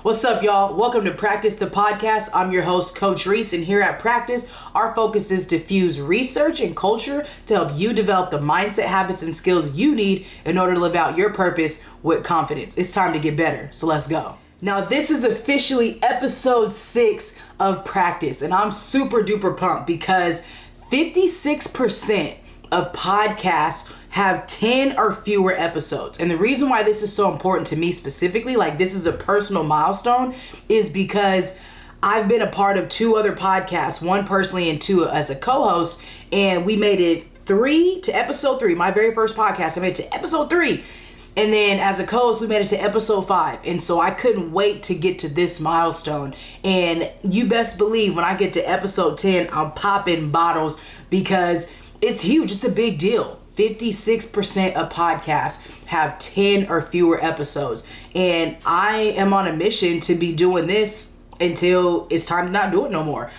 What's up, y'all? Welcome to Practice the Podcast. I'm your host, Coach Rees, and here at Practice, our focus is to fuse research and culture to help you develop the mindset, habits, and skills you need in order to live out your purpose with confidence. It's time to get better, so let's go. Now, this is officially episode 6 of Practice, and I'm super duper pumped because 56% of podcasts have 10 or fewer episodes. And the reason why this is so important to me specifically, like this is a personal milestone, is because I've been a part of 2 other podcasts, one personally and 2 as a co-host, and we made it to episode 3, my very first podcast. I made it to episode 3. And then as a co-host, we made it to episode 5. And so I couldn't wait to get to this milestone. And you best believe when I get to episode 10, I'm popping bottles because it's huge. It's a big deal. 56% of podcasts have 10 or fewer episodes. And I am on a mission to be doing this until it's time to not do it no more.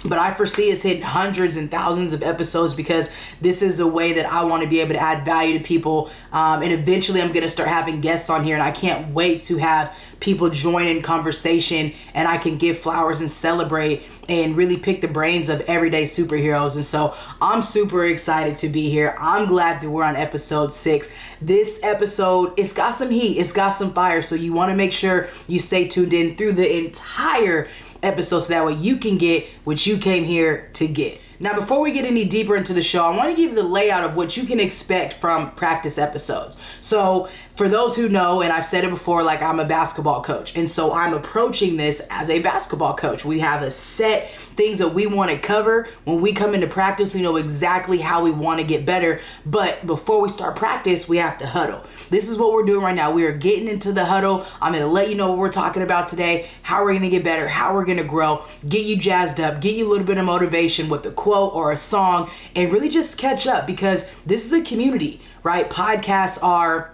But I foresee us hitting hundreds and thousands of episodes because this is a way that I want to be able to add value to people. And eventually I'm going to start having guests on here, and I can't wait to have people join in conversation and I can give flowers and celebrate and really pick the brains of everyday superheroes. And so I'm super excited to be here. I'm glad that we're on episode 6. This episode, it's got some heat, it's got some fire. So you want to make sure you stay tuned in through the entire episode so that way you can get what you came here to get. Now, before we get any deeper into the show, I want to give you the layout of what you can expect from practice episodes. So for those who know, and I've said it before, like I'm a basketball coach. And so I'm approaching this as a basketball coach. We have a set things that we want to cover. When we come into practice, we know exactly how we want to get better. But before we start practice, we have to huddle. This is what we're doing right now. We are getting into the huddle. I'm going to let you know what we're talking about today, how we're going to get better, how we're going to grow, get you jazzed up, get you a little bit of motivation with a quote or a song, and really just catch up because this is a community, right? Podcasts are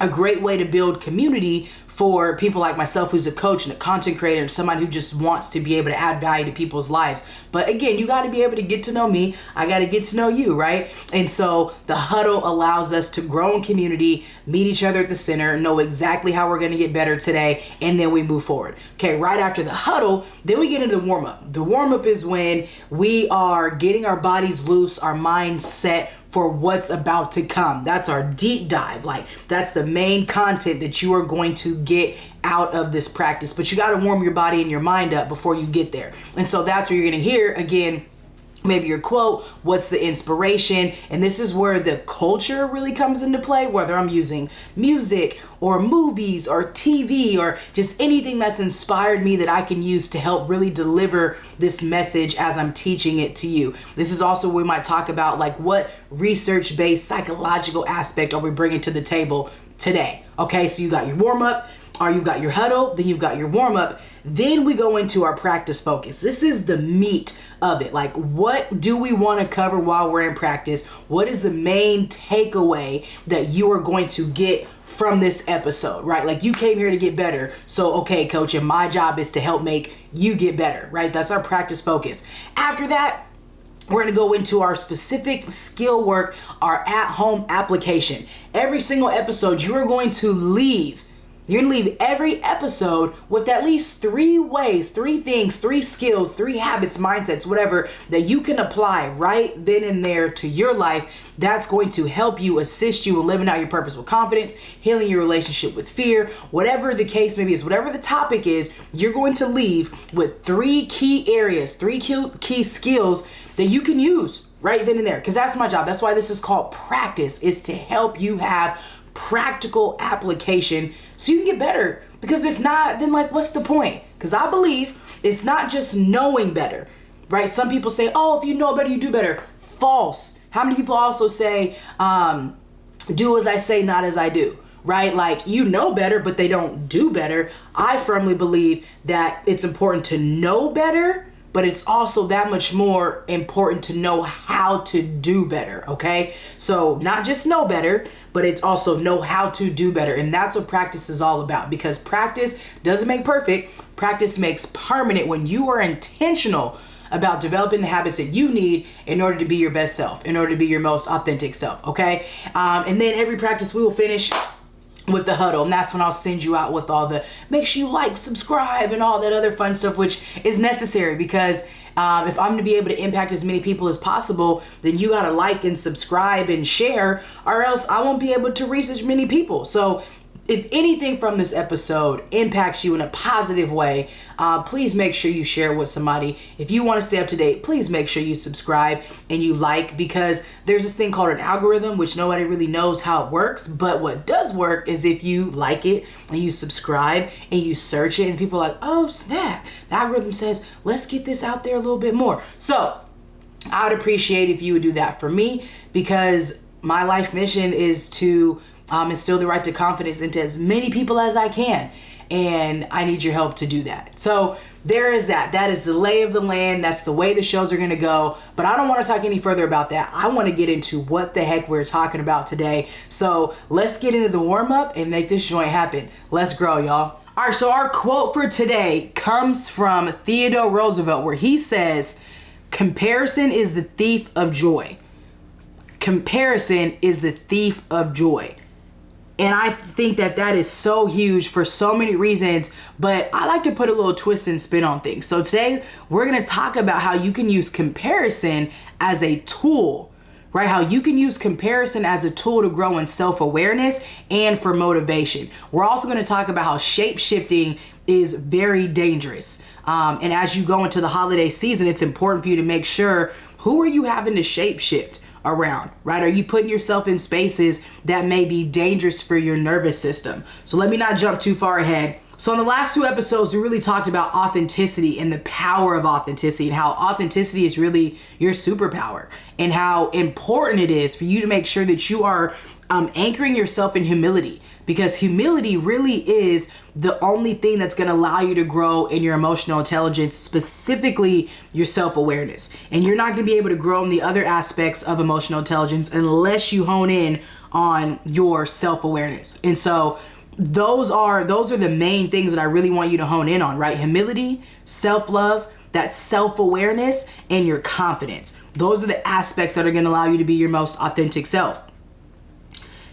a great way to build community for people like myself, who's a coach and a content creator and somebody who just wants to be able to add value to people's lives. But again, you got to be able to get to know me. I got to get to know you, right? And so the huddle allows us to grow in community, meet each other at the center, know exactly how we're going to get better today, and then we move forward. Okay, right after the huddle, then we get into the warm-up. The warm-up is when we are getting our bodies loose, our minds set for what's about to come. That's our deep dive. Like that's the main content that you are going to get out of this practice. But you got to warm your body and your mind up before you get there. And so that's where you're going to hear again, maybe your quote, what's the inspiration, and this is where the culture really comes into play, whether I'm using music or movies or TV or just anything that's inspired me that I can use to help really deliver this message as I'm teaching it to you. This is also where we might talk about like what research-based psychological aspect are we bringing to the table today. Okay, so you got your warm-up, or you've got your huddle, then you've got your warm-up, then we go into our practice focus. This is the meat of it. Like, what do we want to cover while we're in practice? What is the main takeaway that you are going to get from this episode, right? Like you came here to get better. So, okay, coach, and my job is to help make you get better, right? That's our practice focus. After that, we're going to go into our specific skill work, our at-home application. Every single episode, you are going to leave. You're going to leave every episode with at least 3 ways, 3 things, 3 skills, 3 habits, mindsets, whatever, that you can apply right then and there to your life. That's going to help you, assist you in living out your purpose with confidence, healing your relationship with fear, whatever the case may be, whatever the topic is, you're going to leave with 3 key areas, 3 key skills that you can use right then and there. Because that's my job. That's why this is called practice, is to help you have practical application so you can get better. Because if not, then like what's the point? Because I believe it's not just knowing better, right? Some people say, oh, if you know better, you do better. False. How many people also say, do as I say, not as I do, right? Like you know better, but they don't do better. I firmly believe that it's important to know better, but it's also that much more important to know how to do better, okay? So not just know better, but it's also know how to do better. And that's what practice is all about, because practice doesn't make perfect. Practice makes permanent when you are intentional about developing the habits that you need in order to be your best self, in order to be your most authentic self, okay? And then every practice we will finish with the huddle, and that's when I'll send you out with all the make sure you like, subscribe, and all that other fun stuff, which is necessary because if I'm to be able to impact as many people as possible, then you gotta like and subscribe and share, or else I won't be able to reach as many people. So if anything from this episode impacts you in a positive way, please make sure you share with somebody. If you want to stay up to date, please make sure you subscribe and you like, because there's this thing called an algorithm, which nobody really knows how it works. But what does work is if you like it and you subscribe and you search it and people are like, oh snap, the algorithm says, let's get this out there a little bit more. So I would appreciate if you would do that for me, because my life mission is to instill the right to confidence into as many people as I can. And I need your help to do that. So there is that. That is the lay of the land. That's the way the shows are going to go. But I don't want to talk any further about that. I want to get into what the heck we're talking about today. So let's get into the warm up and make this joint happen. Let's grow, y'all. All right, so our quote for today comes from Theodore Roosevelt, where he says, "Comparison is the thief of joy." Comparison is the thief of joy. And I think that that is so huge for so many reasons, but I like to put a little twist and spin on things. So today we're going to talk about how you can use comparison as a tool, right? How you can use comparison as a tool to grow in self-awareness and for motivation. We're also going to talk about how shape-shifting is very dangerous. And as you go into the holiday season, it's important for you to make sure, who are you having to shape-shift around, right? Are you putting yourself in spaces that may be dangerous for your nervous system? So let me not jump too far ahead. So in the last 2 episodes, we really talked about authenticity and the power of authenticity, and how authenticity is really your superpower, and how important it is for you to make sure that you are anchoring yourself in humility, because humility really is the only thing that's going to allow you to grow in your emotional intelligence, specifically your self-awareness. And you're not going to be able to grow in the other aspects of emotional intelligence unless you hone in on your self-awareness. And so those are the main things that I really want you to hone in on, right? Humility, self-love, that self-awareness, and your confidence. Those are the aspects that are going to allow you to be your most authentic self.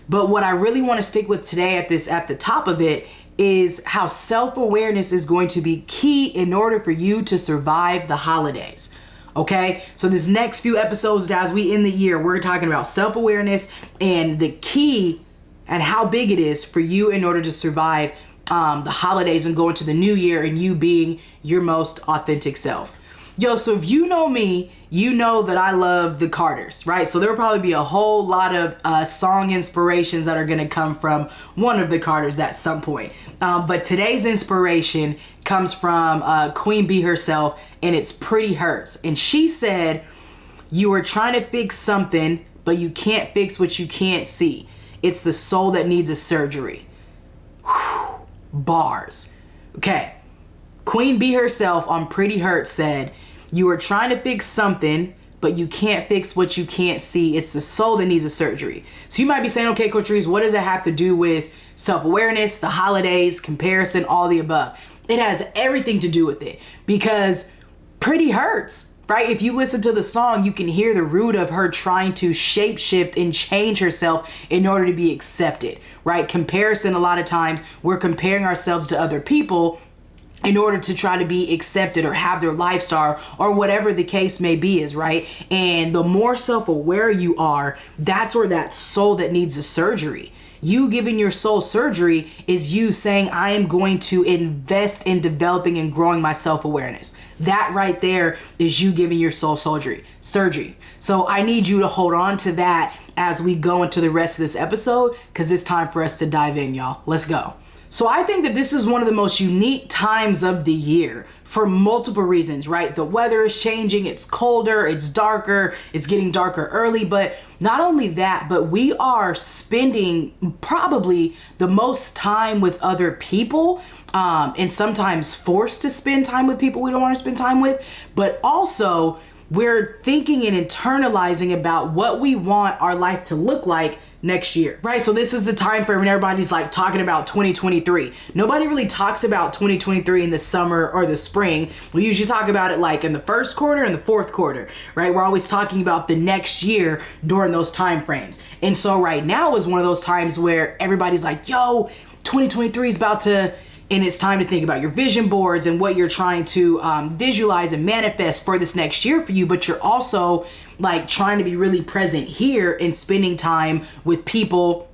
But what I really want to stick with today at the top of it is how self-awareness is going to be key in order for you to survive the holidays. Okay, so this next few episodes, as we end the year, we're talking about self-awareness and the key and how big it is for you in order to survive the holidays and go into the new year and you being your most authentic self. Yo, so if you know me, you know that I love the Carters, right? So there will probably be a whole lot of song inspirations that are going to come from one of the Carters at some point. But today's inspiration comes from Queen Bee herself, and it's Pretty Hurts. And she said, "You are trying to fix something, but you can't fix what you can't see. It's the soul that needs a surgery." Whew. Bars. Okay. Queen Bee herself on Pretty Hurts said, "You are trying to fix something, but you can't fix what you can't see. It's the soul that needs a surgery." So you might be saying, okay, Coach Rees, what does that have to do with self-awareness, the holidays, comparison, all the above? It has everything to do with it, because Pretty Hurts, right? If you listen to the song, you can hear the root of her trying to shapeshift and change herself in order to be accepted, right? Comparison, a lot of times we're comparing ourselves to other people in order to try to be accepted or have their lifestyle or whatever the case may be is, right? And the more self-aware you are, that's where that soul that needs a surgery. You giving your soul surgery is you saying, I am going to invest in developing and growing my self-awareness. That right there is you giving your soul surgery. So I need you to hold on to that as we go into the rest of this episode, because it's time for us to dive in, y'all. Let's go. So I think that this is one of the most unique times of the year for multiple reasons, right? The weather is changing, it's colder, it's darker, it's getting darker early, but not only that, but we are spending probably the most time with other people, and sometimes forced to spend time with people we don't want to spend time with, but also we're thinking and internalizing about what we want our life to look like next year, right? So this is the time frame when everybody's like talking about 2023. Nobody really talks about 2023 in the summer or the spring. We usually talk about it like in the first quarter and the fourth quarter, right? We're always talking about the next year during those time frames. And so right now is one of those times where everybody's like, yo, 2023 is about to, and it's time to think about your vision boards and what you're trying to visualize and manifest for this next year for you. But you're also like trying to be really present here and spending time with people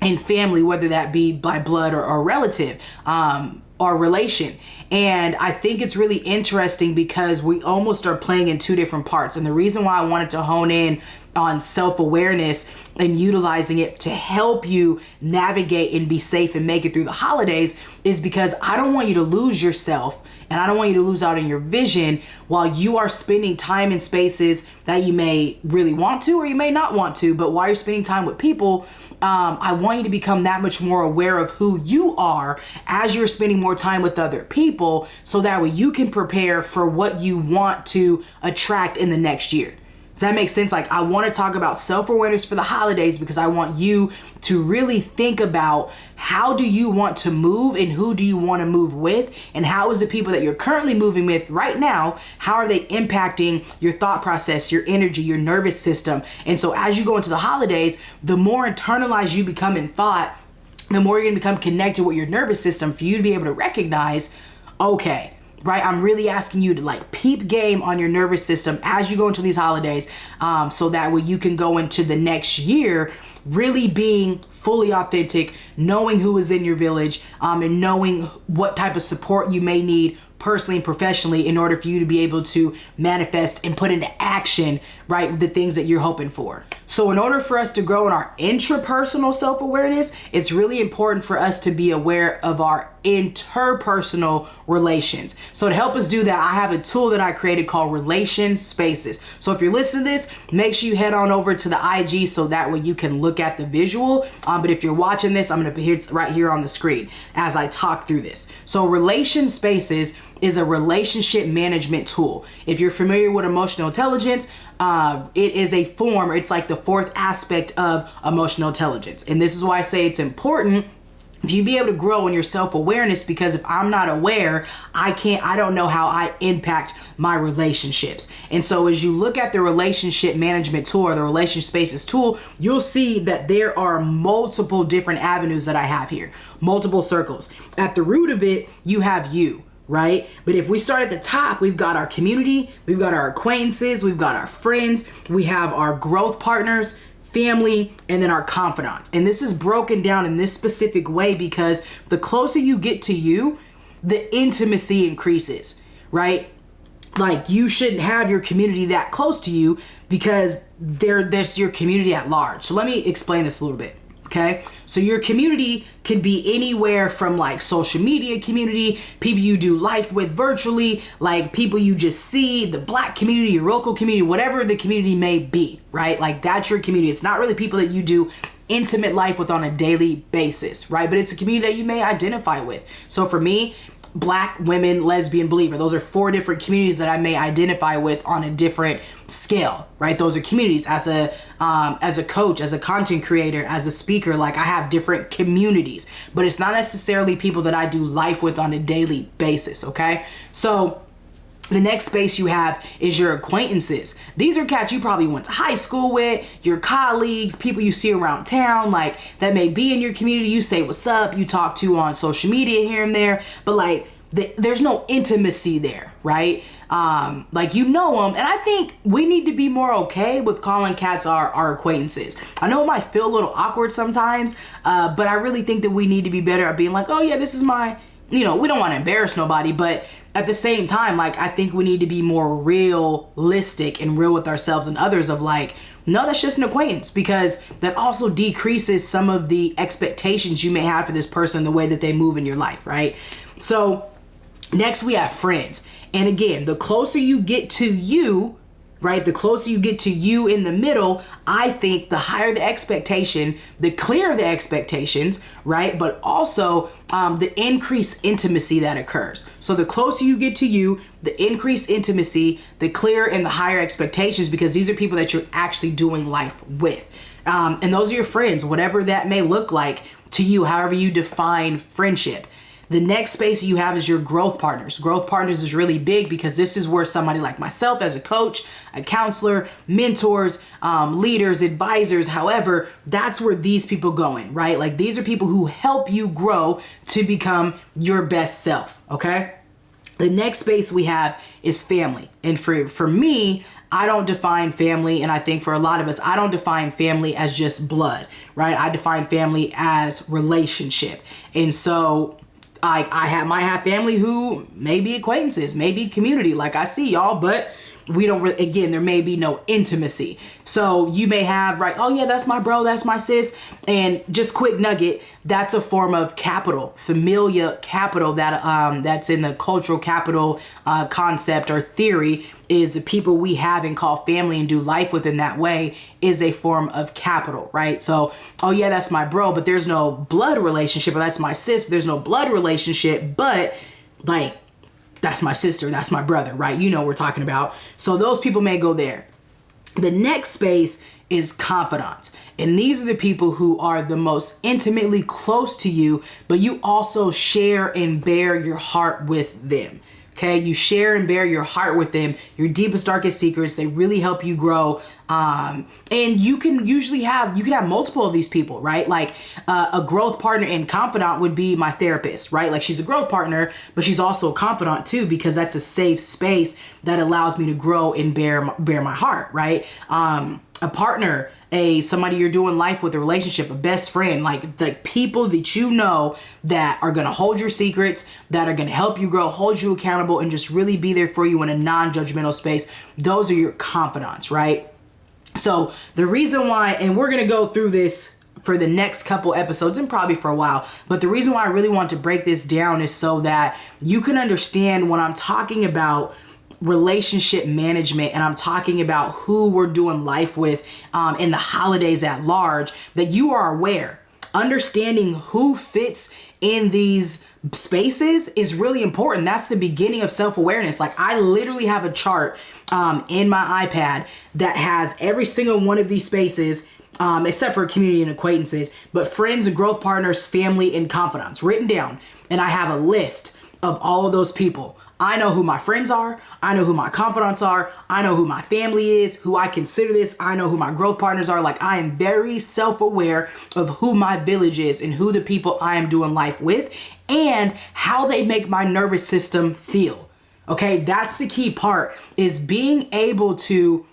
and family, whether that be by blood or relative or relation. And I think it's really interesting because we almost are playing in two different parts. And the reason why I wanted to hone in on self-awareness and utilizing it to help you navigate and be safe and make it through the holidays is because I don't want you to lose yourself and I don't want you to lose out on your vision while you are spending time in spaces that you may really want to or you may not want to. But while you're spending time with people, I want you to become that much more aware of who you are as you're spending more time with other people, so that way you can prepare for what you want to attract in the next year. Does that make sense? Like, I want to talk about self-awareness for the holidays because I want you to really think about how do you want to move and who do you want to move with, and how is the people that you're currently moving with right now, how are they impacting your thought process, your energy, your nervous system? And so as you go into the holidays, the more internalized you become in thought, the more you're going to become connected with your nervous system for you to be able to recognize, okay, right, I'm really asking you to like peep game on your nervous system as you go into these holidays, so that way you can go into the next year really being fully authentic, knowing who is in your village, and knowing what type of support you may need personally and professionally in order for you to be able to manifest and put into action, right, the things that you're hoping for. So in order for us to grow in our intrapersonal self-awareness, it's really important for us to be aware of our interpersonal relations. So to help us do that, I have a tool that I created called Relation Spaces. So if you're listening to this, make sure you head on over to the IG so that way you can look at the visual. But if you're watching this, I'm going to put it right here on the screen as I talk through this. So Relation Spaces is a relationship management tool. If you're familiar with emotional intelligence, it is a form, it's like the fourth aspect of emotional intelligence. And this is why I say it's important if you be able to grow in your self-awareness, because if I'm not aware, I don't know how I impact my relationships. And so as you look at the relationship management tool or the relation spaces tool, you'll see that there are multiple different avenues that I have here, multiple circles. At the root of it, you have you, right? But if we start at the top, we've got our community, we've got our acquaintances, we've got our friends, we have our growth partners, family, and then our confidants. And this is broken down in this specific way because the closer you get to you, the intimacy increases, right? Like, you shouldn't have your community that close to you because that's your community at large. So let me explain this a little bit. Okay, so your community could be anywhere from like social media community, people you do life with virtually, like people you just see, the Black community, your local community, whatever the community may be, right? Like, that's your community. It's not really people that you do intimate life with on a daily basis, right? But it's a community that you may identify with. So for me, Black, women, lesbian, believer. Those are 4 different communities that I may identify with on a different scale, right? Those are communities. As a coach, as a content creator, as a speaker, like, I have different communities, but it's not necessarily people that I do life with on a daily basis, okay? So the next space you have is your acquaintances. These are cats you probably went to high school with, your colleagues, people you see around town, like, that may be in your community. You say what's up, you talk to on social media here and there, but like, there's no intimacy there, right? Like, you know them, and I think we need to be more okay with calling cats our acquaintances. I know it might feel a little awkward sometimes, but I really think that we need to be better at being like, oh yeah, this is my, we don't want to embarrass nobody, but at the same time, like, I think we need to be more realistic and real with ourselves and others of like, no, that's just an acquaintance, because that also decreases some of the expectations you may have for this person, the way that they move in your life, right? So next we have friends. And again, the closer you get to you, right? The closer you get to you in the middle, I think the higher the expectation, the clearer the expectations, right? But also the increased intimacy that occurs. So the closer you get to you, the increased intimacy, the clearer and the higher expectations, because these are people that you're actually doing life with. And those are your friends, whatever that may look like to you, however you define friendship. The next space you have is your growth partners. Growth partners is really big because this is where somebody like myself as a coach, a counselor, mentors, leaders, advisors, however, that's where these people go in, right? Like these are people who help you grow to become your best self, okay? The next space we have is family. And for me, I don't define family, and I think for a lot of us, I don't define family as just blood, right? I define family as relationship. And so I might have family who may be acquaintances, maybe community, like I see y'all, but we don't really, again, there may be no intimacy. So you may have, right, oh yeah, that's my bro, that's my sis. And just quick nugget, that's a form of capital, familial capital that's in the cultural capital concept or theory, is the people we have and call family and do life with in that way is a form of capital, right? So, oh yeah, that's my bro, but there's no blood relationship, or that's my sis, but there's no blood relationship, but like, that's my sister, that's my brother, right? You know what we're talking about. So those people may go there. The next space is confidants. And these are the people who are the most intimately close to you, but you also share and bear your heart with them. Okay, you share and bear your heart with them, your deepest, darkest secrets. They really help you grow. And you can have multiple of these people, right? Like a growth partner and confidant would be my therapist, right? Like she's a growth partner, but she's also a confidant too, because that's a safe space that allows me to grow and bear my heart, right? A partner, somebody you're doing life with, a relationship, a best friend, like the people that you know that are going to hold your secrets, that are going to help you grow, hold you accountable, and just really be there for you in a non-judgmental space. Those are your confidants, right? So the reason why, and we're going to go through this for the next couple episodes and probably for a while, but the reason why I really want to break this down is so that you can understand when I'm talking about relationship management and I'm talking about who we're doing life with in the holidays at large, that you are aware. Understanding who fits in these spaces is really important. That's the beginning of self-awareness. Like I literally have a chart in my iPad that has every single one of these spaces, except for community and acquaintances, but friends and growth partners, family and confidants written down. And I have a list of all of those people. I know who my friends are. I know who my confidants are. I know who my family is, who I consider this. I know who my growth partners are. Like I am very self-aware of who my village is and who the people I am doing life with and how they make my nervous system feel. Okay, that's the key part, is being able to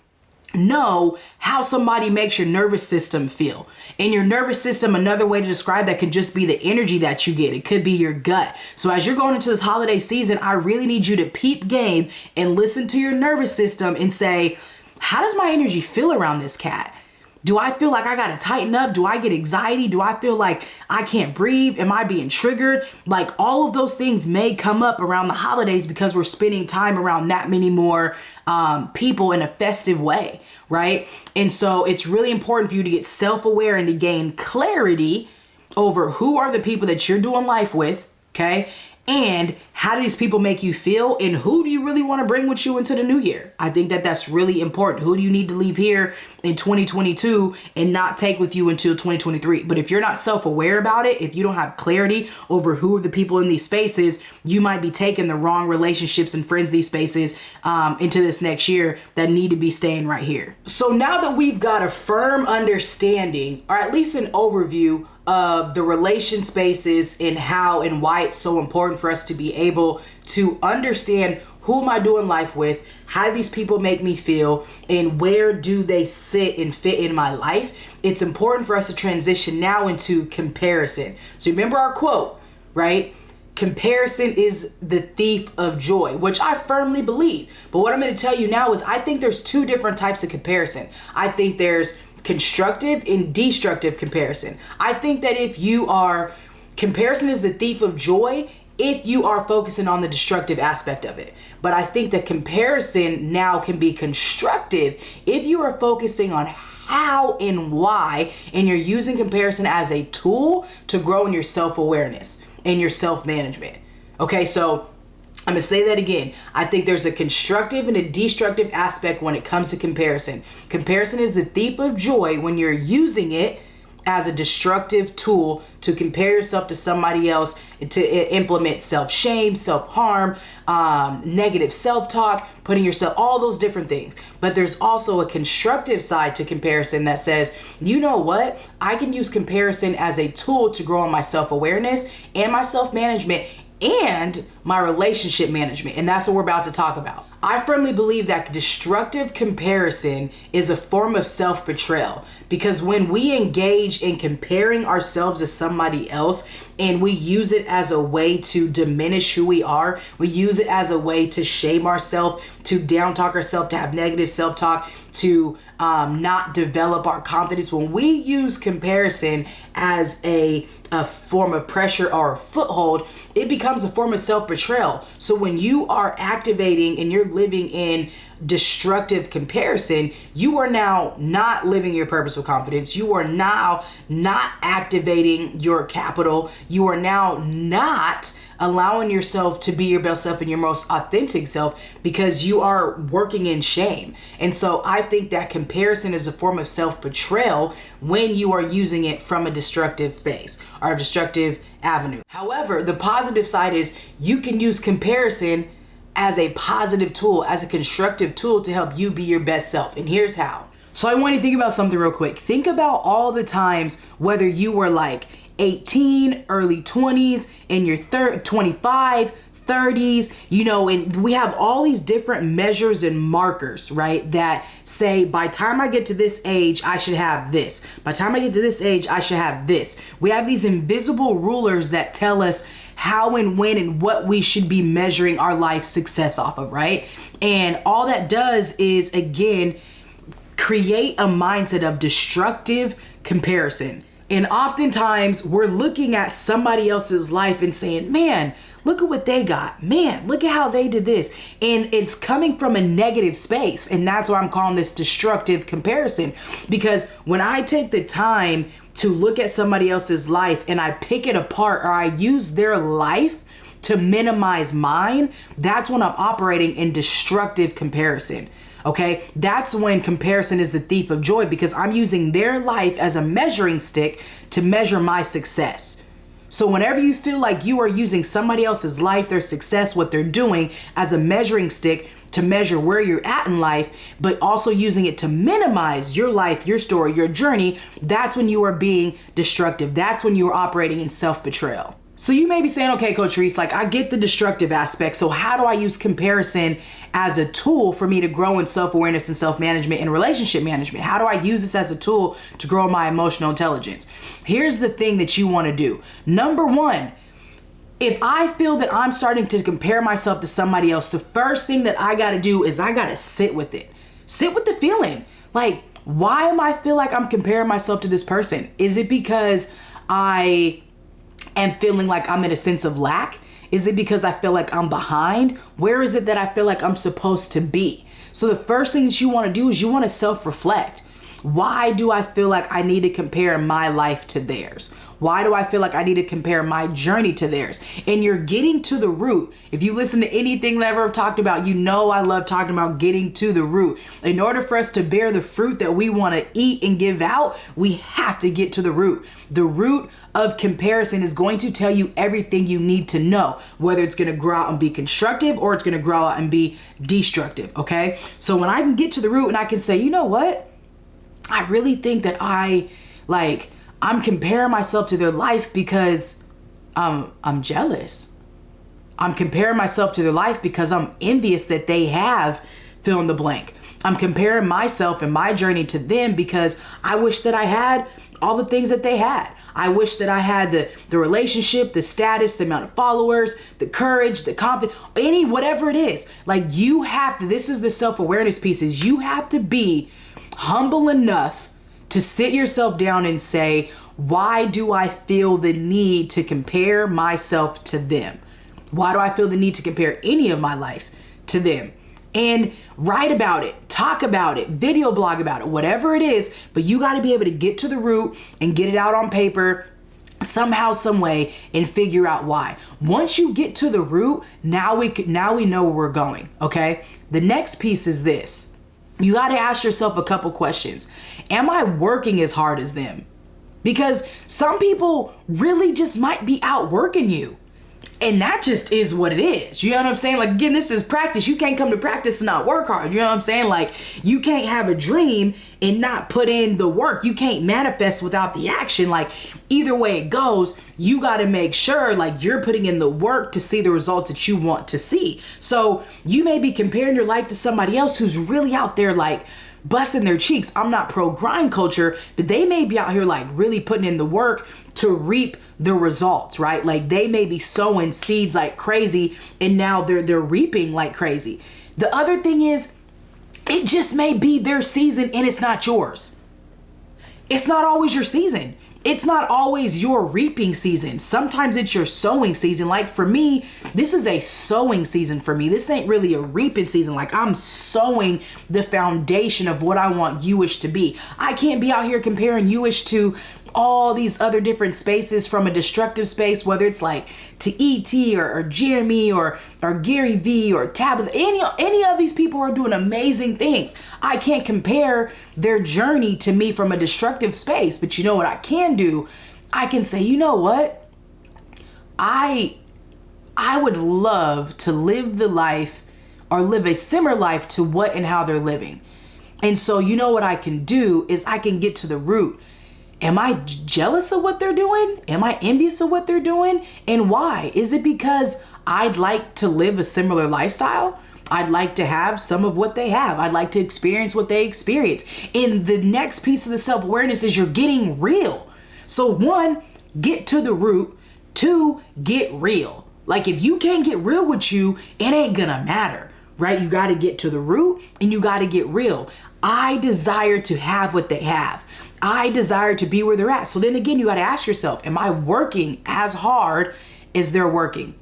know how somebody makes your nervous system feel. And your nervous system, another way to describe that could just be the energy that you get. It could be your gut. So as you're going into this holiday season, I really need you to peep game and listen to your nervous system and say, how does my energy feel around this cat? Do I feel like I got to tighten up? Do I get anxiety? Do I feel like I can't breathe? Am I being triggered? Like all of those things may come up around the holidays because we're spending time around that many more people in a festive way, right? And so it's really important for you to get self-aware and to gain clarity over who are the people that you're doing life with, okay? And how do these people make you feel? And who do you really want to bring with you into the new year? I think that that's really important. Who do you need to leave here in 2022 and not take with you until 2023? But if you're not self-aware about it, if you don't have clarity over who are the people in these spaces, you might be taking the wrong relationships and friends these spaces into this next year that need to be staying right here. So now that we've got a firm understanding, or at least an overview of the relation spaces and how and why it's so important for us to be able to understand who am I doing life with, how do these people make me feel, and where do they sit and fit in my life, it's important for us to transition now into comparison. So remember our quote, right? Comparison is the thief of joy, which I firmly believe. But what I'm going to tell you now is I think there's two different types of comparison. I think there's constructive and destructive comparison. I think that comparison is the thief of joy if you are focusing on the destructive aspect of it. But I think the comparison now can be constructive if you are focusing on how and why, and you're using comparison as a tool to grow in your self-awareness and your self-management. Okay, so I'm gonna say that again. I think there's a constructive and a destructive aspect when it comes to comparison. Comparison is the thief of joy when you're using it as a destructive tool to compare yourself to somebody else, to implement self-shame, self-harm, negative self-talk, putting yourself, all those different things. But there's also a constructive side to comparison that says, you know what? I can use comparison as a tool to grow in my self-awareness and my self-management and my relationship management. And that's what we're about to talk about. I firmly believe that destructive comparison is a form of self-betrayal, because when we engage in comparing ourselves to somebody else and we use it as a way to diminish who we are, we use it as a way to shame ourselves, to down talk ourselves, to have negative self-talk, to not develop our confidence. When we use comparison as a form of pressure or a foothold, it becomes a form of self-betrayal. So when you are activating and you're living in destructive comparison, you are now not living your purpose with confidence. You are now not activating your capital. You are now not allowing yourself to be your best self and your most authentic self, because you are working in shame. And so I think that comparison is a form of self-betrayal when you are using it from a destructive phase or a destructive avenue. However, the positive side is you can use comparison as a positive tool, as a constructive tool to help you be your best self. And here's how. So I want you to think about something real quick. Think about all the times, whether you were like 18, early 20s, in your 25, 30s, you know, and we have all these different measures and markers, right? That say, by time I get to this age, I should have this. By time I get to this age, I should have this. We have these invisible rulers that tell us how and when and what we should be measuring our life success off of, right? And all that does is, again, create a mindset of destructive comparison. And oftentimes we're looking at somebody else's life and saying, man, look at what they got. Man, look at how they did this. And it's coming from a negative space. And that's why I'm calling this destructive comparison. Because when I take the time to look at somebody else's life and I pick it apart, or I use their life to minimize mine, that's when I'm operating in destructive comparison. Okay, that's when comparison is the thief of joy, because I'm using their life as a measuring stick to measure my success. So whenever you feel like you are using somebody else's life, their success, what they're doing as a measuring stick to measure where you're at in life, but also using it to minimize your life, your story, your journey, that's when you are being destructive. That's when you are operating in self-betrayal. So you may be saying, okay, Coach Rees, like I get the destructive aspect. So how do I use comparison as a tool for me to grow in self-awareness and self-management and relationship management? How do I use this as a tool to grow my emotional intelligence? Here's the thing that you want to do. Number one, if I feel that I'm starting to compare myself to somebody else, the first thing that I got to do is I got to sit with it. Sit with the feeling. Like, why am I feel like I'm comparing myself to this person? Is it because I am feeling like I'm in a sense of lack? Is it because I feel like I'm behind? Where is it that I feel like I'm supposed to be? So the first thing that you want to do is you want to self-reflect. Why do I feel like I need to compare my life to theirs? Why do I feel like I need to compare my journey to theirs? And you're getting to the root. If you listen to anything that I've ever talked about, you know I love talking about getting to the root. In order for us to bear the fruit that we want to eat and give out, we have to get to the root. The root of comparison is going to tell you everything you need to know, whether it's going to grow out and be constructive or it's going to grow out and be destructive, okay? So when I can get to the root and I can say, you know what? I really think that I'm comparing myself to their life because I'm jealous. I'm comparing myself to their life because I'm envious that they have fill in the blank. I'm comparing myself and my journey to them because I wish that I had all the things that they had. I wish that I had the relationship, the status, the amount of followers, the courage, the confidence, whatever it is. Like you have to, this is the self-awareness pieces. You have to be humble enough to sit yourself down and say, why do I feel the need to compare myself to them? Why do I feel the need to compare any of my life to them? And write about it, talk about it, video blog about it, whatever it is, but you got to be able to get to the root and get it out on paper somehow, some way, and figure out why. Once you get to the root, now we know where we're going, okay? The next piece is this. You got to ask yourself a couple questions. Am I working as hard as them? Because some people really just might be outworking you. And that just is what it is. You know what I'm saying? Like, again, this is practice. You can't come to practice and not work hard. You know what I'm saying? Like, you can't have a dream and not put in the work. You can't manifest without the action. Like, either way it goes, you got to make sure, like, you're putting in the work to see the results that you want to see. So you may be comparing your life to somebody else who's really out there, like, busting their cheeks. I'm not pro grind culture, but they may be out here, like, really putting in the work to reap the results, right? Like, they may be sowing seeds like crazy and now they're reaping like crazy. The other thing is, it just may be their season and it's not yours. It's not always your season. It's not always your reaping season. Sometimes it's your sowing season. Like, for me, this is a sowing season for me. This ain't really a reaping season. Like, I'm sowing the foundation of what I want you-ish to be. I can't be out here comparing you-ish to all these other different spaces from a destructive space, whether it's like to ET or Jeremy or Gary V or Tabitha. Any of these people are doing amazing things. I can't compare their journey to me from a destructive space, but you know what I can do? I can say, you know what? I would love to live the life or live a similar life to what and how they're living. And so, you know what I can do is I can get to the root. Am I jealous of what they're doing? Am I envious of what they're doing? And why? Is it because I'd like to live a similar lifestyle? I'd like to have some of what they have. I'd like to experience what they experience. And the next piece of the self-awareness is you're getting real. So 1, get to the root. 2, get real. Like, if you can't get real with you, it ain't gonna matter, right? You gotta get to the root and you gotta get real. I desire to have what they have. I desire to be where they're at. So then again, you got to ask yourself, am I working as hard as they're working?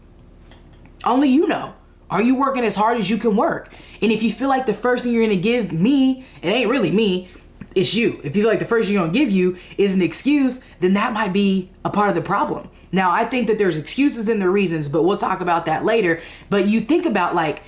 Only you know. Are you working as hard as you can work? And if you feel like the first thing you're going to give me, it ain't really me, it's you. If you feel like the first thing you're going to give you is an excuse, then that might be a part of the problem. Now, I think that there's excuses and the reasons, but we'll talk about that later. But you think about, like,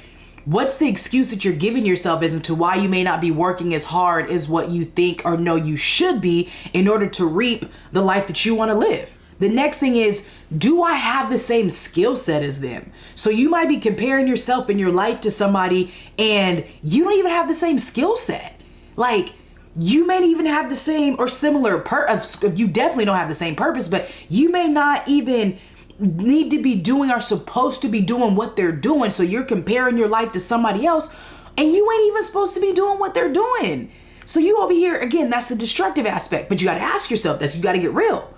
what's the excuse that you're giving yourself as to why you may not be working as hard as what you think or know you should be in order to reap the life that you want to live? The next thing is, do I have the same skill set as them? So you might be comparing yourself and your life to somebody and you don't even have the same skill set. Like, you may even have the same or similar, you definitely don't have the same purpose, but you may not even need to be doing or supposed to be doing what they're doing. So you're comparing your life to somebody else and you ain't even supposed to be doing what they're doing. So you over here, again, that's a destructive aspect, but you got to ask yourself this. You got to get real.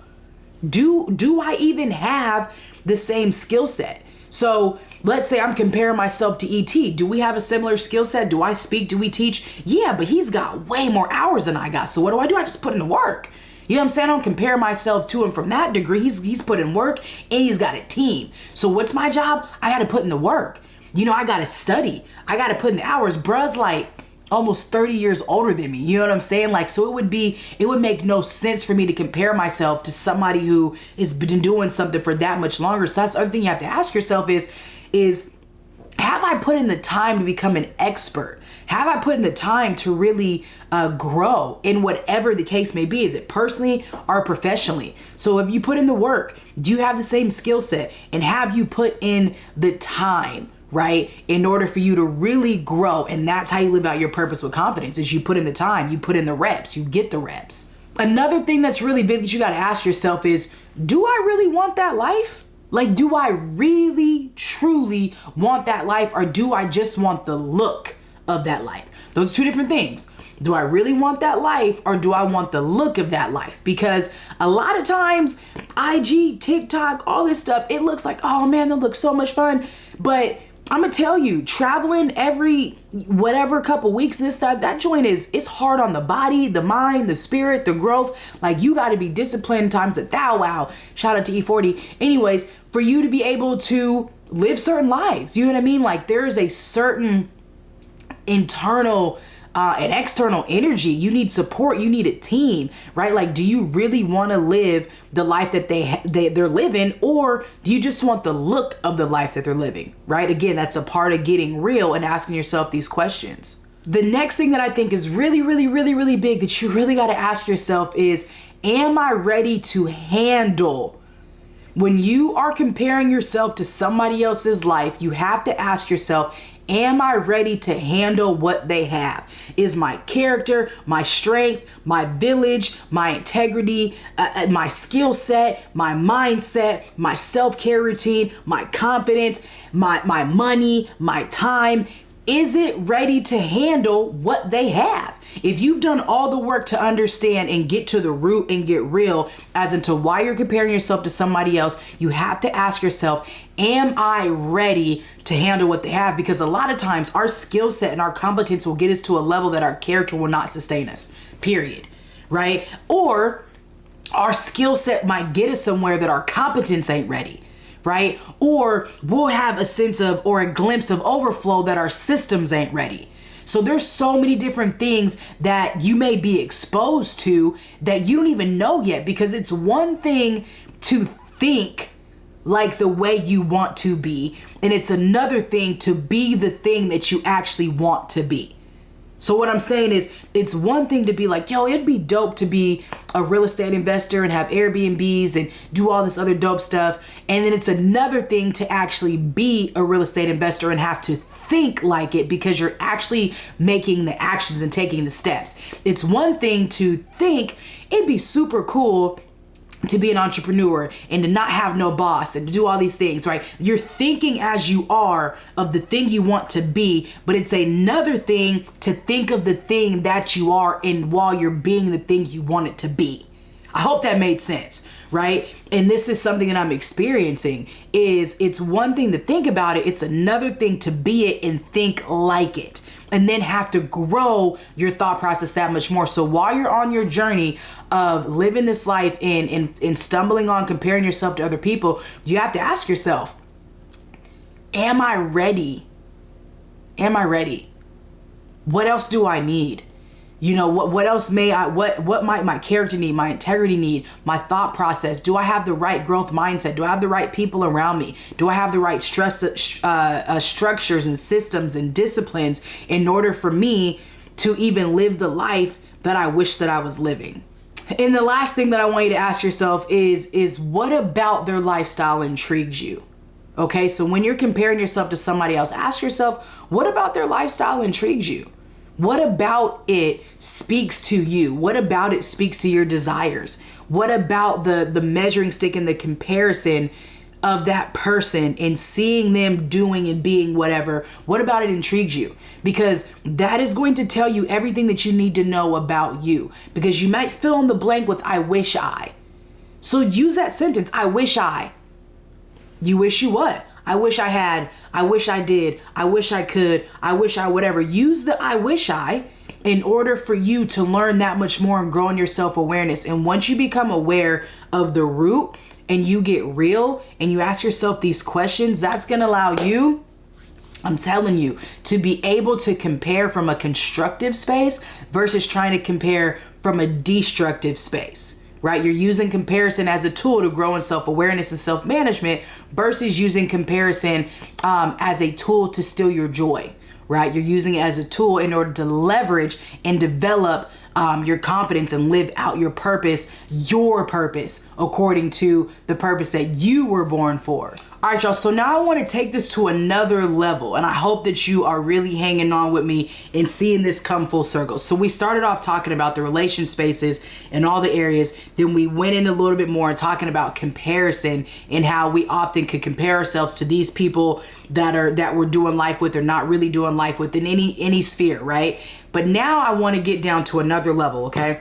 Do I even have the same skill set? So let's say I'm comparing myself to ET. Do we have a similar skill set? Do I speak? Do we teach? Yeah, but he's got way more hours than I got. So what do? I just put in the work. You know what I'm saying? I don't compare myself to him from that degree. He's put in work and he's got a team. So what's my job? I got to put in the work. You know, I got to study. I got to put in the hours. Bruh's like almost 30 years older than me. You know what I'm saying? Like, so it would make no sense for me to compare myself to somebody who has been doing something for that much longer. So that's the other thing you have to ask yourself is have I put in the time to become an expert? Have I put in the time to really grow in whatever the case may be? Is it personally or professionally? So if you put in the work, do you have the same skill set? And have you put in the time, right, in order for you to really grow? And that's how you live out your purpose with confidence, is you put in the time, you put in the reps, you get the reps. Another thing that's really big that you got to ask yourself is, do I really want that life? Like, do I really, truly want that life, or do I just want the look of that life? Those are two different things. Do I really want that life, or do I want the look of that life? Because a lot of times, IG, TikTok, all this stuff, it looks like, oh man, that looks so much fun. But I'm gonna tell you, traveling every whatever couple weeks, that joint it's hard on the body, the mind, the spirit, the growth. Like, you gotta be disciplined times 1,000. Wow. Shout out to E40. Anyways, for you to be able to live certain lives. You know what I mean? Like there is a certain internal and external energy. You need support. You need a team, right? Like, do you really want to live the life that they're living, or do you just want the look of the life that they're living, right? Again, that's a part of getting real and asking yourself these questions. The next thing that I think is really, really, really, really big that you really got to ask yourself is, am I ready to handle? When you are comparing yourself to somebody else's life, you have to ask yourself, am I ready to handle what they have? Is my character, my strength, my village, my integrity, my skill set, my mindset, my self-care routine, my confidence, my money, my time, is it ready to handle what they have? If you've done all the work to understand and get to the root and get real as into why you're comparing yourself to somebody else, you have to ask yourself, am I ready to handle what they have? Because a lot of times our skill set and our competence will get us to a level that our character will not sustain us, period, right? Or our skill set might get us somewhere that our competence ain't ready, right? Or we'll have a sense of, or a glimpse of overflow that our systems ain't ready. So there's so many different things that you may be exposed to that you don't even know yet, because it's one thing to think like the way you want to be, and it's another thing to be the thing that you actually want to be. So what I'm saying is, it's one thing to be like, yo, it'd be dope to be a real estate investor and have Airbnbs and do all this other dope stuff. And then it's another thing to actually be a real estate investor and have to think like it, because you're actually making the actions and taking the steps. It's one thing to think it'd be super cool to be an entrepreneur and to not have no boss and to do all these things, right? You're thinking as you are of the thing you want to be, but it's another thing to think of the thing that you are and while you're being the thing you want it to be. I hope that made sense, right? And this is something that I'm experiencing, is it's one thing to think about it, it's another thing to be it and think like it, and then have to grow your thought process that much more. So while you're on your journey of living this life and stumbling on comparing yourself to other people, you have to ask yourself, am I ready? Am I ready? What else do I need? You know, what else what might my character need, my integrity need, my thought process? Do I have the right growth mindset? Do I have the right people around me? Do I have the right structures and systems and disciplines in order for me to even live the life that I wish that I was living? And the last thing that I want you to ask yourself is what about their lifestyle intrigues you? Okay, so when you're comparing yourself to somebody else, ask yourself, what about their lifestyle intrigues you? What about it speaks to you? What about it speaks to your desires? What about the measuring stick and the comparison of that person and seeing them doing and being whatever? What about it intrigues you? Because that is going to tell you everything that you need to know about you. Because you might fill in the blank with I wish I. So use that sentence, I wish I. You wish you what? I wish I had, I wish I did, I wish I could, I wish I whatever. Use the I wish I in order for you to learn that much more and grow in your self-awareness. And once you become aware of the root and you get real and you ask yourself these questions, that's going to allow you, I'm telling you, to be able to compare from a constructive space versus trying to compare from a destructive space. Right? You're using comparison as a tool to grow in self-awareness and self-management versus using comparison as a tool to steal your joy, right? You're using it as a tool in order to leverage and develop your confidence and live out your purpose according to the purpose that you were born for. All right, y'all. So now I want to take this to another level, and I hope that you are really hanging on with me and seeing this come full circle. So we started off talking about the relation spaces and all the areas. Then we went in a little bit more and talking about comparison and how we often could compare ourselves to these people that we're doing life with or not really doing life with in any sphere, right? But now I want to get down to another level, okay?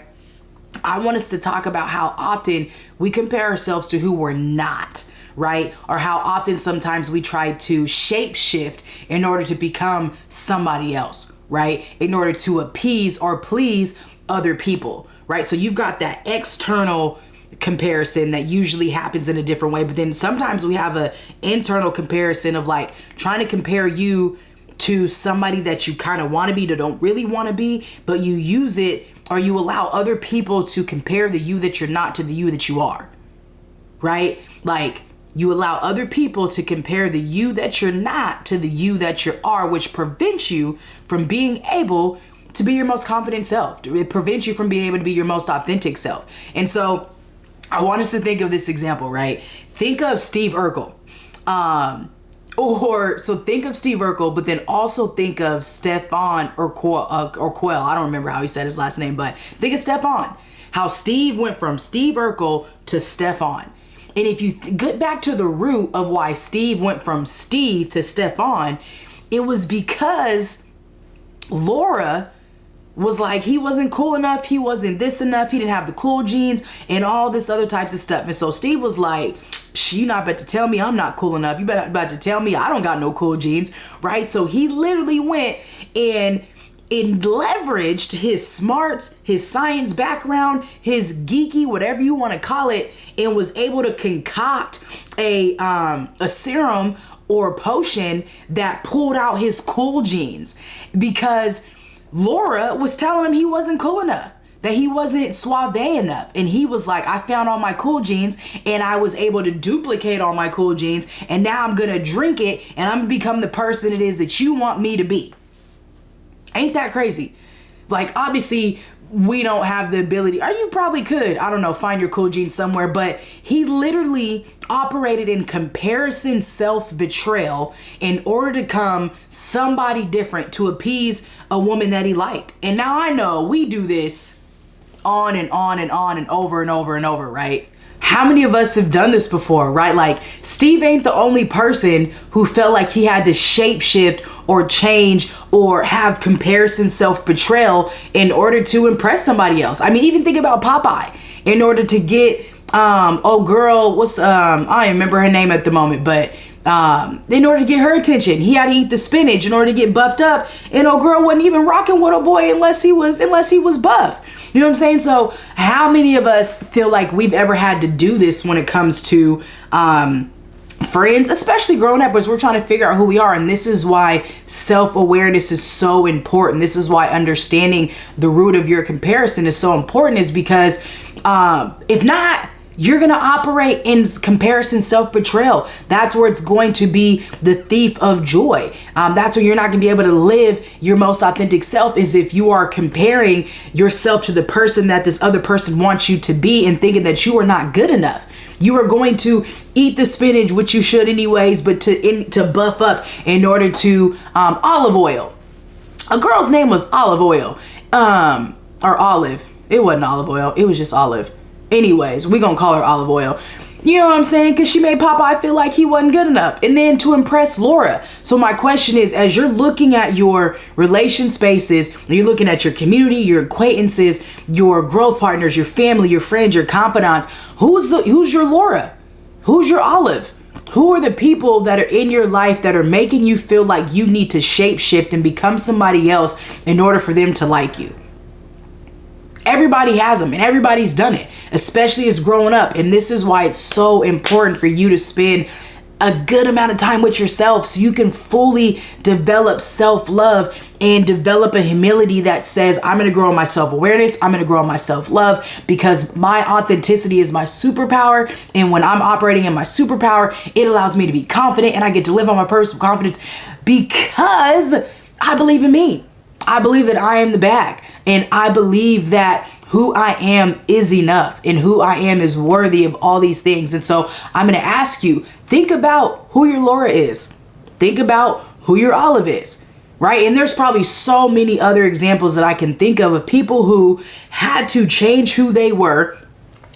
I want us to talk about how often we compare ourselves to who we're not, right? Or how often sometimes we try to shapeshift in order to become somebody else, right? In order to appease or please other people, right? So you've got that external comparison that usually happens in a different way. But then sometimes we have a internal comparison of like trying to compare you to somebody that you kind of want to be, that don't really want to be, but you use it, or you allow other people to compare the you that you're not to the you that you are, right? Like you allow other people to compare the you that you're not to the you that you are, which prevents you from being able to be your most confident self. It prevents you from being able to be your most authentic self. And so I want us to think of this example, right? Think of Steve Urkel. So think of Steve Urkel, but then also think of Stefan Urquell. I don't remember how he said his last name, but think of Stefan. How Steve went from Steve Urkel to Stefan. And if you get back to the root of why Steve went from Steve to Stefan, it was because Laura was like, he wasn't cool enough, he wasn't this enough, he didn't have the cool genes and all this other types of stuff. And so Steve was like, you not about to tell me I'm not cool enough. You about to tell me I don't got no cool genes, right? So he literally went and leveraged his smarts, his science background, his geeky, whatever you want to call it, and was able to concoct a serum or potion that pulled out his cool genes, because Laura was telling him he wasn't cool enough, that he wasn't suave enough. And he was like, I found all my cool genes and I was able to duplicate all my cool genes. And now I'm going to drink it and I'm going to become the person it is that you want me to be. Ain't that crazy? Like, obviously we don't have the ability, or you probably could, I don't know, find your cool genes somewhere, but he literally operated in comparison self-betrayal in order to become somebody different to appease a woman that he liked. And now I know we do this on and on and on and over and over and over, right? How many of us have done this before, right? Like, Steve ain't the only person who felt like he had to shapeshift or change or have comparison self-betrayal in order to impress somebody else. I mean, even think about Popeye. In order to get, I don't remember her name at the moment, but in order to get her attention, he had to eat the spinach in order to get buffed up. And old girl wasn't even rocking with a boy unless he was buff. You know what I'm saying? So how many of us feel like we've ever had to do this when it comes to friends, especially growing up, as we're trying to figure out who we are? And this is why self-awareness is so important. This is why understanding the root of your comparison is so important, is because if not, you're going to operate in comparison self-betrayal. That's where it's going to be the thief of joy. That's where you're not going to be able to live your most authentic self, is if you are comparing yourself to the person that this other person wants you to be and thinking that you are not good enough. You are going to eat the spinach, which you should anyways, but to buff up in order to olive oil. A girl's name was Olive Oil, or Olive. It wasn't olive oil. It was just Olive. Anyways, we're going to call her Olive Oil. You know what I'm saying? Because she made Popeye feel like he wasn't good enough. And then to impress Laura. So my question is, as you're looking at your relation spaces, you're looking at your community, your acquaintances, your growth partners, your family, your friends, your confidants, who's your Laura? Who's your Olive? Who are the people that are in your life that are making you feel like you need to shapeshift and become somebody else in order for them to like you? Everybody has them and everybody's done it, especially as growing up. And this is why it's so important for you to spend a good amount of time with yourself so you can fully develop self-love and develop a humility that says, I'm going to grow in my self-awareness. I'm going to grow in my self-love, because my authenticity is my superpower. And when I'm operating in my superpower, it allows me to be confident, and I get to live on my personal confidence because I believe in me. I believe that I am the bag, and I believe that who I am is enough, and who I am is worthy of all these things. And so I'm going to ask you, think about who your Laura is. Think about who your Olive is, right? And there's probably so many other examples that I can think of people who had to change who they were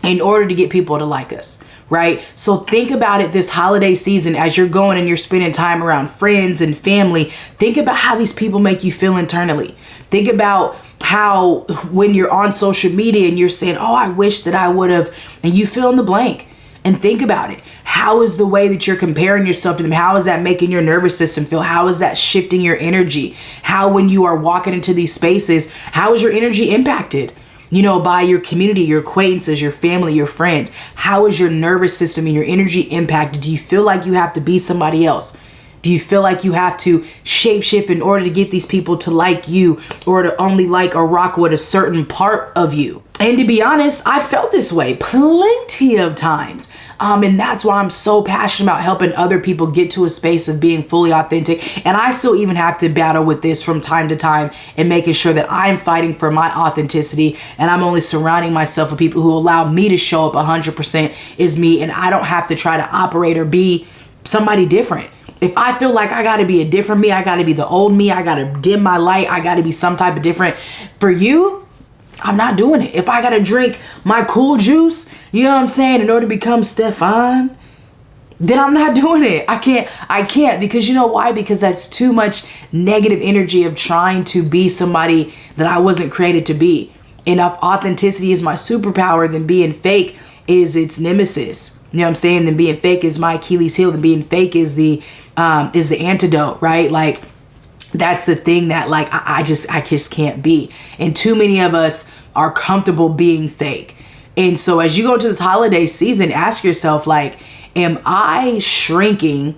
in order to get people to like us. Right? So think about it this holiday season as you're going and you're spending time around friends and family. Think about how these people make you feel internally. Think about how when you're on social media and you're saying, oh, I wish that I would have, and you fill in the blank. And think about it. How is the way that you're comparing yourself to them? How is that making your nervous system feel? How is that shifting your energy? How, when you are walking into these spaces, how is your energy impacted? by your community, your acquaintances, your family, your friends? How is your nervous system and your energy impacted? Do you feel like you have to be somebody else? Do you feel like you have to shapeshift in order to get these people to like you, or to only like or rock with a certain part of you? And to be honest, I felt this way plenty of times. And that's why I'm so passionate about helping other people get to a space of being fully authentic. And I still even have to battle with this from time to time and making sure that I'm fighting for my authenticity, and I'm only surrounding myself with people who allow me to show up 100% is me, and I don't have to try to operate or be somebody different. If I feel like I got to be a different me, I got to be the old me, I got to dim my light, I got to be some type of different for you, I'm not doing it. If I got to drink my cool juice, you know what I'm saying, in order to become Stefan, then I'm not doing it. I can't because you know why? Because that's too much negative energy of trying to be somebody that I wasn't created to be. And if authenticity is my superpower, then being fake is its nemesis. You know what I'm saying? Then being fake is my Achilles heel. Then being fake is the antidote, right? Like, that's the thing that like I just can't be. And too many of us are comfortable being fake. And so as you go into this holiday season, ask yourself, like, am I shrinking?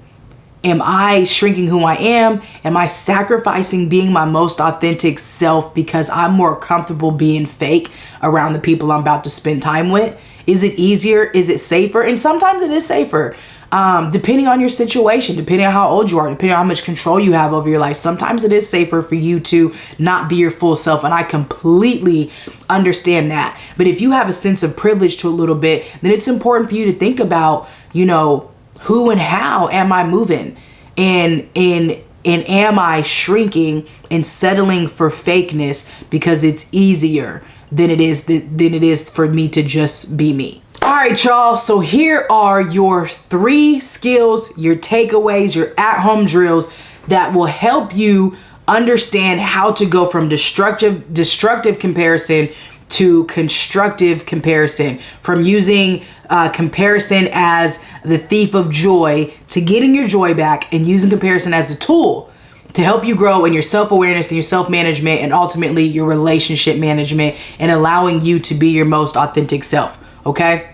Am I shrinking who I am? Am I sacrificing being my most authentic self because I'm more comfortable being fake around the people I'm about to spend time with? Is it easier? Is it safer? And sometimes it is safer. Depending on your situation, depending on how old you are, depending on how much control you have over your life, sometimes it is safer for you to not be your full self. And I completely understand that. But if you have a sense of privilege to a little bit, then it's important for you to think about, who and how am I moving? And am I shrinking and settling for fakeness because it's easier than it is for me to just be me? All right, y'all. So here are your 3 skills, your takeaways, your at-home drills that will help you understand how to go from destructive comparison to constructive comparison, from using comparison as the thief of joy to getting your joy back, and using comparison as a tool to help you grow in your self-awareness and your self-management, and ultimately your relationship management, and allowing you to be your most authentic self. Okay?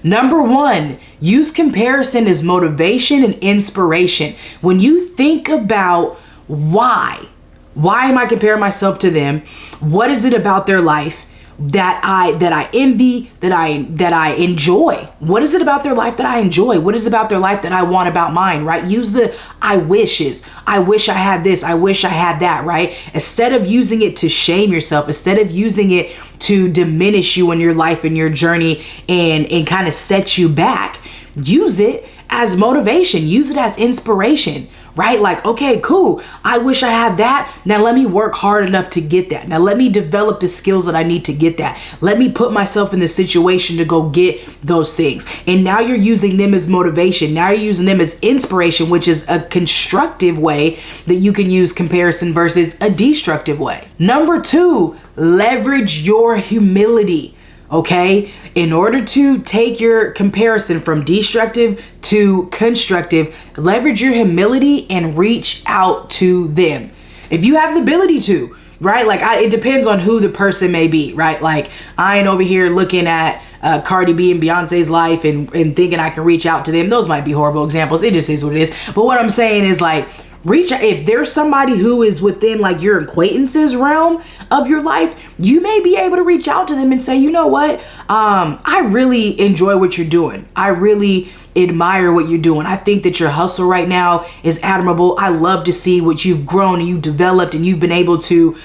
Number 1, use comparison as motivation and inspiration. When you think about why am I comparing myself to them? What is it about their life that I envy, that I enjoy? What is it about their life that I enjoy? What is it about their life that I want about mine, right? Use the I wishes. I wish I had this. I wish I had that, right? Instead of using it to shame yourself, instead of using it to diminish you in your life and your journey and kind of set you back, use it as motivation. Use it as inspiration, right? Like, okay, cool. I wish I had that. Now let me work hard enough to get that. Now let me develop the skills that I need to get that. Let me put myself in the situation to go get those things. And now you're using them as motivation. Now you're using them as inspiration, which is a constructive way that you can use comparison versus a destructive way. Number 2, leverage your humility. Okay, in order to take your comparison from destructive to constructive, leverage your humility and reach out to them. If you have the ability to, right? Like, it depends on who the person may be, right? Like, I ain't over here looking at Cardi B and Beyonce's life and thinking I can reach out to them. Those might be horrible examples. It just is what it is. But what I'm saying is, like, reach out. If there's somebody who is within like your acquaintances realm of your life, you may be able to reach out to them and say, you know what? I really enjoy what you're doing. I really admire what you're doing. I think that your hustle right now is admirable. I love to see what you've grown and you've developed and you've been able to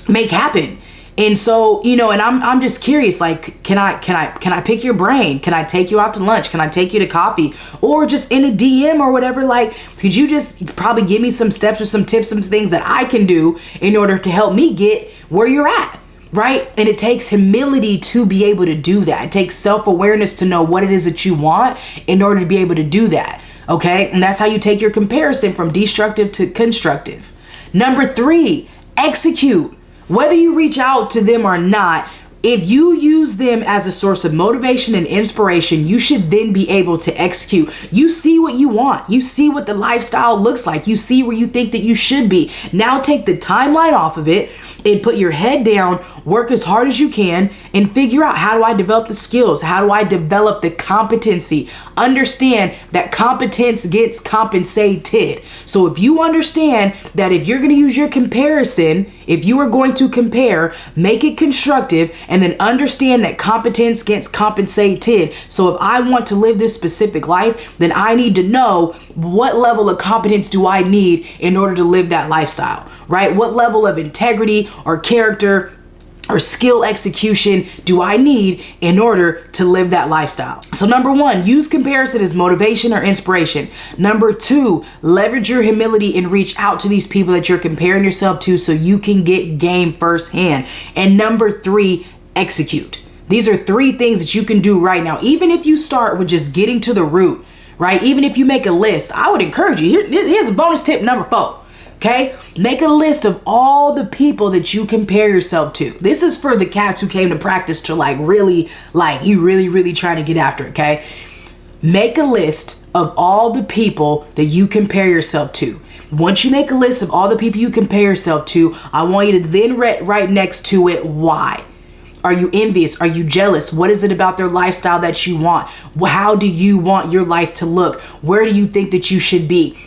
make happen. And so, and I'm just curious, like, can I pick your brain? Can I take you out to lunch? Can I take you to coffee? Or just in a DM or whatever? Like, could you just probably give me some steps or some tips, some things that I can do in order to help me get where you're at? Right? And it takes humility to be able to do that. It takes self-awareness to know what it is that you want in order to be able to do that. Okay? And that's how you take your comparison from destructive to constructive. Number 3, execute. Whether you reach out to them or not, If you use them as a source of motivation and inspiration, you should then be able to execute. You see what you want. You see what the lifestyle looks like. You see where you think that you should be. Now take the timeline off of it and put your head down, work as hard as you can, and figure out, how do I develop the skills? How do I develop the competency? Understand that competence gets compensated. So if you understand that if you're going to use your comparison, if you are going to compare, make it constructive, and then understand that competence gets compensated. So if I want to live this specific life, then I need to know what level of competence do I need in order to live that lifestyle, right? What level of integrity or character or skill execution do I need in order to live that lifestyle? So number one, use comparison as motivation or inspiration. Number two, leverage your humility and reach out to these people that you're comparing yourself to so you can get game firsthand. And number three, execute. These are three things that you can do right now. Even if you start with just getting to the root, right? Even if you make a list, I would encourage you. Here's a bonus tip number 4. Okay, make a list of all the people that you compare yourself to. This is for the cats who came to practice to really trying to get after it, okay? Make a list of all the people that you compare yourself to. Once you make a list of all the people you compare yourself to, I want you to then write next to it why. Are you envious? Are you jealous? What is it about their lifestyle that you want? How do you want your life to look? Where do you think that you should be?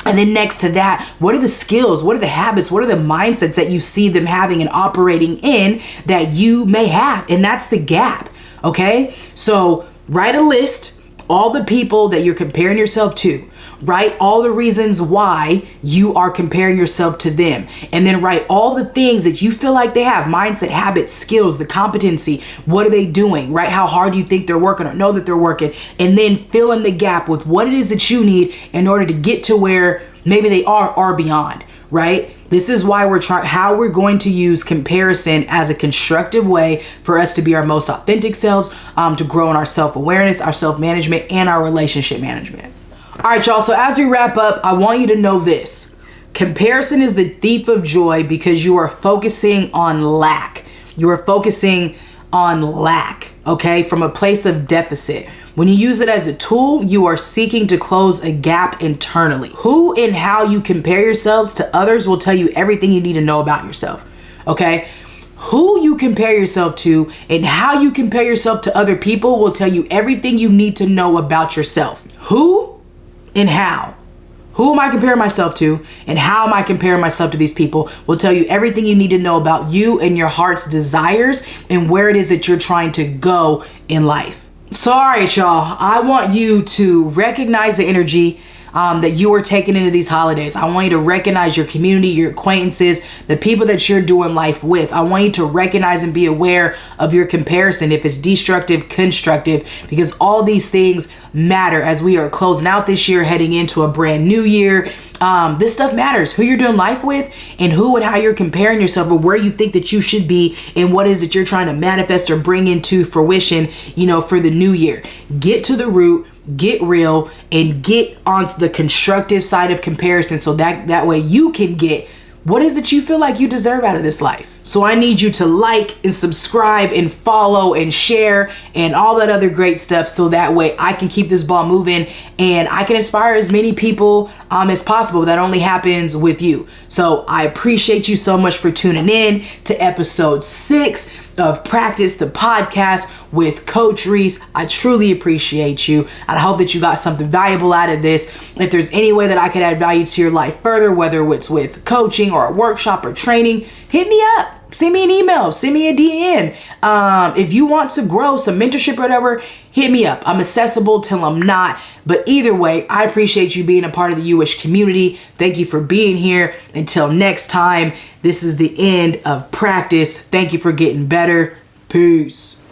And then next to that, what are the skills? What are the habits? What are the mindsets that you see them having and operating in that you may have? And that's the gap, okay? So write a list, all the people that you're comparing yourself to. Write all the reasons why you are comparing yourself to them. And then write all the things that you feel like they have, mindset, habits, skills, the competency. What are they doing? Write how hard you think they're working or know that they're working. And then fill in the gap with what it is that you need in order to get to where maybe they are or beyond, right? This is why how we're going to use comparison as a constructive way for us to be our most authentic selves, to grow in our self-awareness, our self-management, and our relationship management. All right, y'all. So as we wrap up, I want you to know this. Comparison is the thief of joy because you are focusing on lack. You are focusing on lack, okay, from a place of deficit. When you use it as a tool, you are seeking to close a gap internally. Who and how you compare yourselves to others will tell you everything you need to know about yourself, okay? Who you compare yourself to and how you compare yourself to other people will tell you everything you need to know about yourself. Who and how. Who am I comparing myself to and how am I comparing myself to these people will tell you everything you need to know about you and your heart's desires and where it is that you're trying to go in life. So, all right, y'all, I want you to recognize the energy that you are taking into these holidays. I want you to recognize your community, your acquaintances, the people that you're doing life with. I want you to recognize and be aware of your comparison, if it's destructive, constructive, because all these things matter as we are closing out this year, heading into a brand new year. This stuff matters. Who you're doing life with and who and how you're comparing yourself or where you think that you should be and what is it you're trying to manifest or bring into fruition, for the new year. Get to the root, get real, and get onto the constructive side of comparison so that way you can get what is it you feel like you deserve out of this life. So I need you to like and subscribe and follow and share and all that other great stuff so that way I can keep this ball moving and I can inspire as many people as possible. That only happens with you. So I appreciate you so much for tuning in to episode 6 of Practice the Podcast with Coach Rees. I truly appreciate you. I hope that you got something valuable out of this. If there's any way that I could add value to your life further, whether it's with coaching or a workshop or training, hit me up. Send me an email, send me a DM. If you want to grow some mentorship or whatever, hit me up. I'm accessible till I'm not. But either way, I appreciate you being a part of the You-ish community. Thank you for being here. Until next time, this is the end of practice. Thank you for getting better. Peace.